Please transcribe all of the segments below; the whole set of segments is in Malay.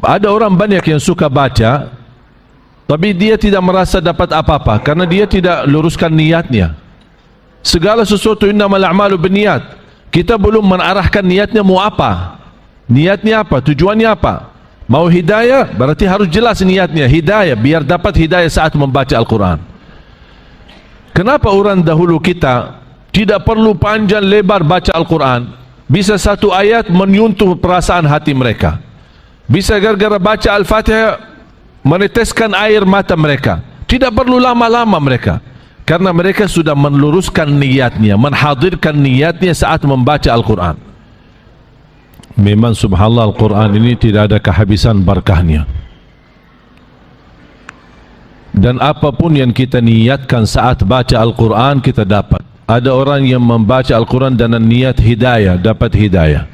Ada orang banyak yang suka baca, tapi dia tidak merasa dapat apa-apa karena dia tidak luruskan niatnya. Segala sesuatu innamal a'malu binniyat. Kita belum menarahkan niatnya mau apa. Niatnya apa? Tujuannya apa? Mau hidayah, berarti harus jelas niatnya. Hidayah, biar dapat hidayah saat membaca Al-Quran. Kenapa orang dahulu kita tidak perlu panjang lebar baca Al-Quran? Bisa satu ayat menyentuh perasaan hati mereka. Bisa gara-gara baca Al-Fatihah meneteskan air mata mereka. Tidak perlu lama-lama mereka, karena mereka sudah meluruskan niatnya, menghadirkan niatnya saat membaca Al-Quran. Memang subhanallah, Al-Quran ini tidak ada kehabisan barakahnya. Dan apapun yang kita niatkan saat baca Al-Quran, kita dapat. Ada orang yang membaca Al-Quran dengan niat hidayah, dapat hidayah.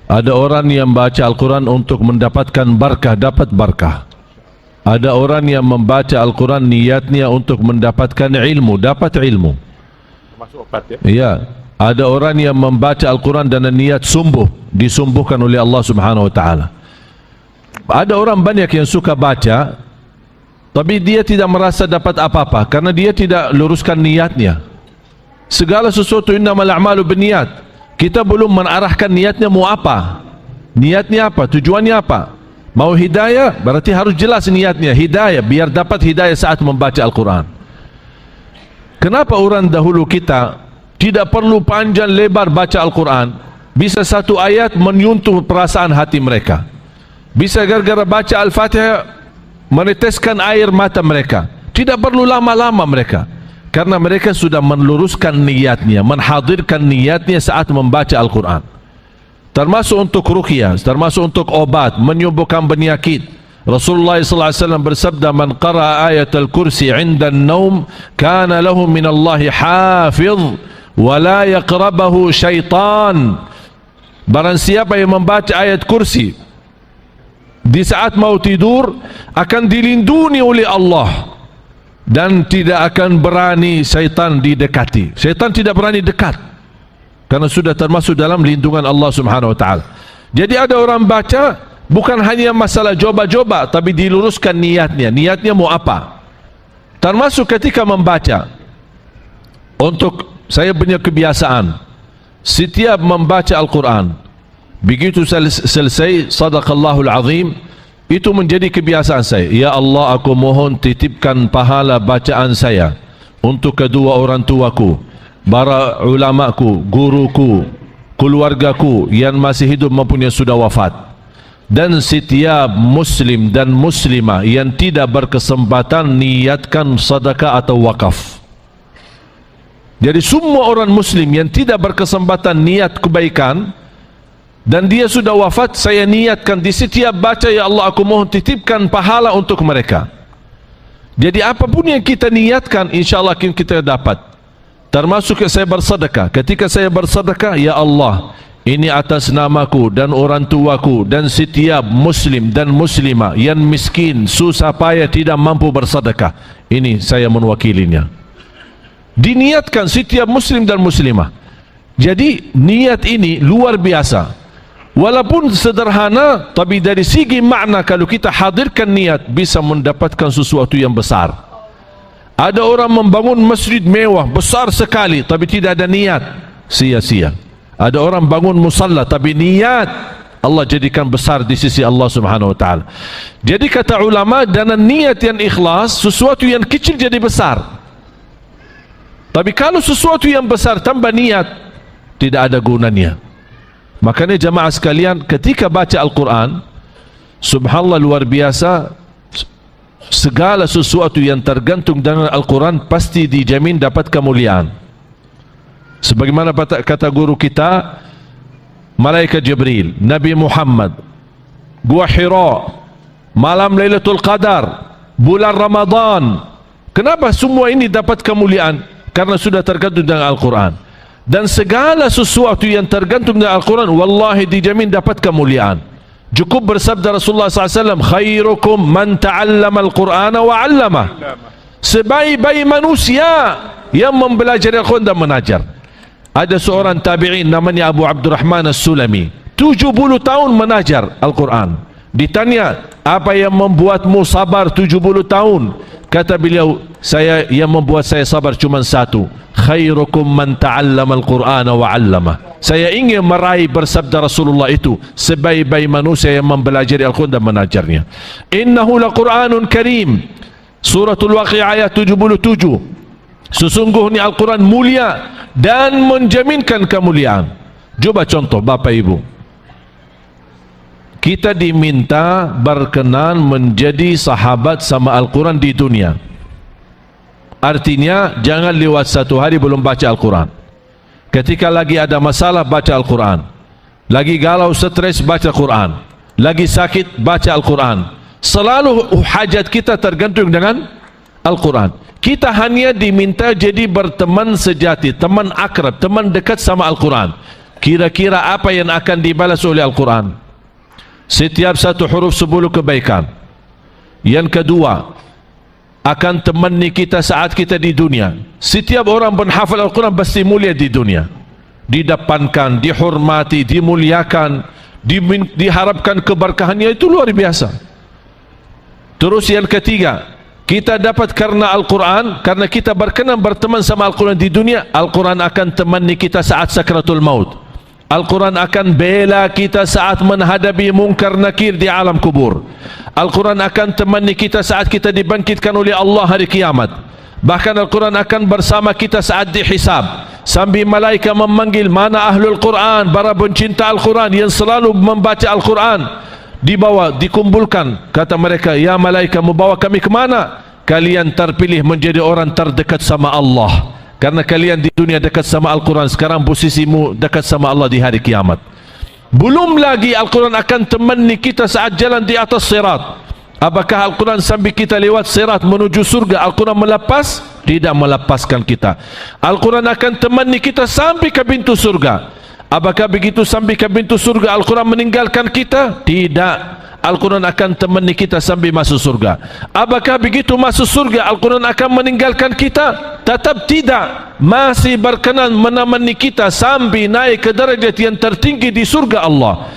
Ada orang yang membaca Al-Quran untuk mendapatkan barakah, dapat barakah. Ada orang yang membaca Al-Quran niatnya untuk mendapatkan ilmu, dapat ilmu. Termasuk obat ya? Iya. Ada orang yang membaca Al-Quran dengan niat sembuh, disembuhkan oleh Allah Subhanahu Wa Taala. Ada orang banyak yang suka baca, tapi dia tidak merasa dapat apa-apa karena dia tidak luruskan niatnya. Segala sesuatu innamal a'malu binniyat. Kita belum menarahkan niatnya mau apa. Niatnya apa? Tujuannya apa? Mau hidayah, berarti harus jelas niatnya. Hidayah, biar dapat hidayah saat membaca Al-Quran. Kenapa orang dahulu kita tidak perlu panjang lebar baca Al-Quran? Bisa satu ayat menyentuh perasaan hati mereka. Bisa gara-gara baca Al-Fatihah meneteskan air mata mereka. Tidak perlu lama-lama mereka, karena mereka sudah meluruskan niatnya, menghadirkan niatnya saat membaca Al-Quran. Termasuk untuk ruqyah, termasuk untuk obat, menyembuhkan penyakit. Rasulullah SAW bersabda, "Man qara'a ayatul kursi 'inda an-naum, kana lahu min Allah hafiz, wa la yaqrabahu syaitan." Barang siapa yang membaca ayat kursi di saat mau tidur, akan dilindungi oleh Allah dan tidak akan berani syaitan didekati. Syaitan tidak berani dekat, karena sudah termasuk dalam lindungan Allah Subhanahu Wa Taala. Jadi ada orang baca bukan hanya masalah coba-coba, tapi diluruskan niatnya. Niatnya mau apa? Termasuk ketika membaca. Untuk saya punya kebiasaan, setiap membaca Al-Quran, begitu selesai Sadaqallahul Azim, itu menjadi kebiasaan saya. Ya Allah, aku mohon titipkan pahala bacaan saya untuk kedua orang tuaku, para ulamaku, guruku, keluargaku yang masih hidup maupun yang sudah wafat, dan setiap muslim dan muslimah yang tidak berkesempatan niatkan sedekah atau wakaf. Jadi semua orang muslim yang tidak berkesempatan niat kebaikan dan dia sudah wafat, saya niatkan di setiap baca, ya Allah, aku mohon titipkan pahala untuk mereka. Jadi apapun yang kita niatkan, insyaAllah kita dapat. Termasuk saya bersedekah. Ketika saya bersedekah, ya Allah, ini atas namaku dan orang tuaku dan setiap muslim dan muslimah yang miskin, susah payah, tidak mampu bersedekah, ini saya mewakilinya. Diniatkan setiap muslim dan muslimah. Jadi niat ini luar biasa. Walaupun sederhana, tapi dari segi makna kalau kita hadirkan niat, bisa mendapatkan sesuatu yang besar. Ada orang membangun masjid mewah besar sekali, tapi tidak ada niat, sia-sia. Ada orang bangun musalla, tapi niat Allah jadikan besar di sisi Allah Subhanahu Wa Taala. Jadi kata ulama, dengan niat yang ikhlas, sesuatu yang kecil jadi besar. Tapi kalau sesuatu yang besar tanpa niat, tidak ada gunanya. Makanya jamaah sekalian, ketika baca Al-Quran, subhanallah luar biasa, segala sesuatu yang tergantung dengan Al-Quran pasti dijamin dapat kemuliaan. Sebagaimana kata guru kita, Malaikat Jibril, Nabi Muhammad, Gua Hira, malam Lailatul Qadar, bulan Ramadan. Kenapa semua ini dapat kemuliaan? Karena sudah tergantung dengan Al-Quran. Dan segala sesuatu yang tergantung dengan Al-Quran, wallahi dijamin dapat kemuliaan. Cukup bersabda Rasulullah SAW, khairukum man ta'allama Al-Qur'ana wa 'allamah. Sebaik-baik manusia yang mempelajari Al-Quran dan mengajar. Ada seorang tabi'in namanya Abu Abdurrahman As-Sulami, 70 tahun mengajar Al-Quran. Ditanya, apa yang membuatmu sabar 70 tahun? Kata beliau, yang membuat saya sabar cuma satu. Khairukum man ta'allama al-Qur'ana wa 'allama. Saya ingin meraih bersabda Rasulullah itu, sebaik-baik manusia yang mempelajari Al-Quran dan mengajarnya. Innahu laqur'anun karim. Suratul Waqi'ah ayat 77. Sesungguhnya Al-Quran mulia dan menjaminkan kemuliaan. Coba contoh Bapak Ibu, kita diminta berkenan menjadi sahabat sama Al-Quran di dunia. Artinya jangan lewat satu hari belum baca Al-Quran. Ketika lagi ada masalah, baca Al-Quran. Lagi galau, stres, baca Quran. Lagi sakit, baca Al-Quran. Selalu hajat kita tergantung dengan Al-Quran. Kita hanya diminta jadi berteman sejati, teman akrab, teman dekat sama Al-Quran. Kira-kira apa yang akan dibalas oleh Al-Quran? Setiap satu huruf 10 kebaikan. Yang kedua, akan temani kita saat kita di dunia. Setiap orang penghafal Al-Quran pasti mulia di dunia, didepankan, dihormati, dimuliakan, diharapkan keberkahannya, itu luar biasa. Terus yang ketiga, kita dapat karena Al-Quran, karena kita berkenan berteman sama Al-Quran di dunia, Al-Quran akan temani kita saat sakratul maut. Al-Quran akan bela kita saat menghadapi mungkar nakir di alam kubur. Al-Quran akan temani kita saat kita dibangkitkan oleh Allah hari kiamat. Bahkan Al-Quran akan bersama kita saat dihisab, sambil malaikat memanggil, mana ahlul Quran, para pencinta Al-Quran yang selalu membaca Al-Quran. Dibawa, dikumpulkan, kata mereka, ya malaikat, membawa kami ke mana? Kalian terpilih menjadi orang terdekat sama Allah, karena kalian di dunia dekat sama Al-Quran. Sekarang posisimu dekat sama Allah di hari kiamat. Belum lagi Al-Quran akan temani kita saat jalan di atas sirat. Apakah Al-Quran sambil kita lewat sirat menuju surga, Al-Quran melepas? Tidak melepaskan kita. Al-Quran akan temani kita sampai ke pintu surga. Apakah begitu sampai ke pintu surga Al-Quran meninggalkan kita? Tidak. Al-Quran akan temani kita sampai masuk surga. Apakah begitu masuk surga Al-Quran akan meninggalkan kita? Tetap tidak. Masih berkenan menemani kita sampai naik ke derajat yang tertinggi di surga Allah.